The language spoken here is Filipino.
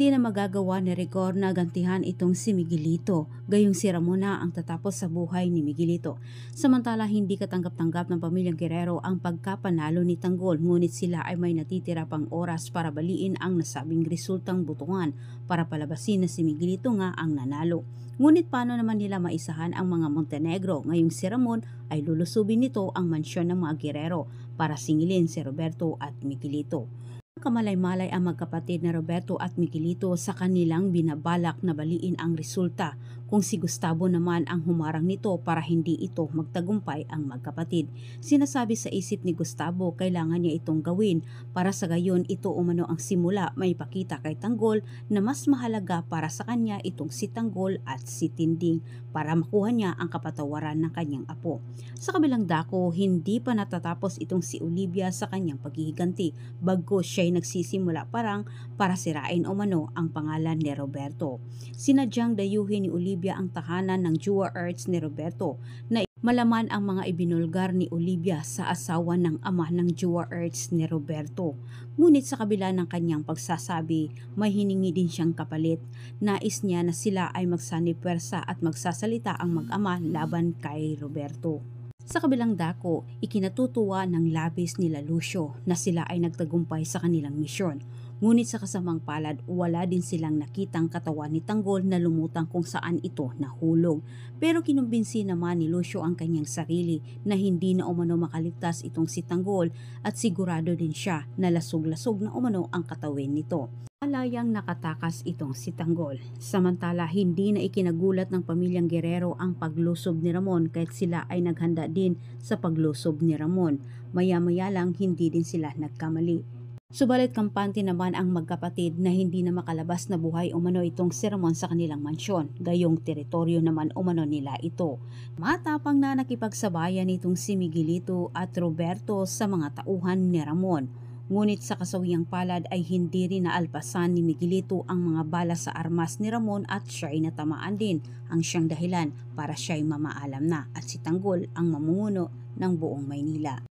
hindi na magagawa ni Rigor na gantihan itong si Miguelito, gayong si Ramon na ang tatapos sa buhay ni Miguelito. Samantala hindi katanggap-tanggap ng pamilyang Guerrero ang pagkapanalo ni Tanggol, ngunit sila ay may natitira pang oras para baliin ang nasabing resultang butungan para palabasin na si Miguelito nga ang nanalo. Ngunit paano naman nila maisahan ang mga Montenegro ngayong si Ramon ay lulusubin nito ang mansyon ng mga Guerrero para singilin si Roberto at Miguelito. Kamalay-malay ang magkapatid na Roberto at Miguelito sa kanilang binabalak na baliin ang resulta kung si Gustavo naman ang humarang nito para hindi ito magtagumpay ang magkapatid. Sinasabi sa isip ni Gustavo kailangan niya itong gawin para sa gayon ito umano ang simula may pakita kay Tanggol na mas mahalaga para sa kanya itong si Tanggol at si Tinding para makuha niya ang kapatawaran ng kanyang apo. Sa kabilang dako, hindi pa natatapos itong si Olivia sa kanyang paghihiganti, bagkus siya'y nagsisimula parang para sirain umano ang pangalan ni Roberto. Sinadyang dayuhin ni Olivia ang tahanan ng Jua Earths ni Roberto na malaman ang mga ibinulgar ni Olivia sa asawa ng ama ng Jua Earths ni Roberto. Ngunit sa kabila ng kanyang pagsasabi, may hiningi din siyang kapalit. Nais niya na sila ay magsanipwersa at magsasalita ang mag-ama laban kay Roberto. Sa kabilang dako, ikinatutuwa ng labis nila Lucio na sila ay nagtagumpay sa kanilang misyon. Ngunit sa kasamang palad, wala din silang nakitang katawan ni Tanggol na lumutang kung saan ito nahulog. Pero kinumbinsi naman ni Lucio ang kanyang sarili na hindi na umano makaligtas itong si Tanggol at sigurado din siya na lasog-lasog na umano ang katawin nito. Malayang nakatakas itong si Tanggol. Samantala hindi na ikinagulat ng pamilyang Guerrero ang paglusob ni Ramon kahit sila ay naghanda din sa paglusob ni Ramon. Maya-maya lang hindi din sila nagkamali. Subalit kampante naman ang magkapatid na hindi na makalabas na buhay umano itong si Ramon sa kanilang mansyon, gayong teritoryo naman umano nila ito. Matapang na nakipagsabayan itong si Miguelito at Roberto sa mga tauhan ni Ramon. Ngunit sa kasawiyang palad ay hindi rin naalpasan ni Miguelito ang mga bala sa armas ni Ramon at siya'y natamaan din ang siyang dahilan para siya'y mamaalam na at si Tanggol ang mamumuno ng buong Maynila.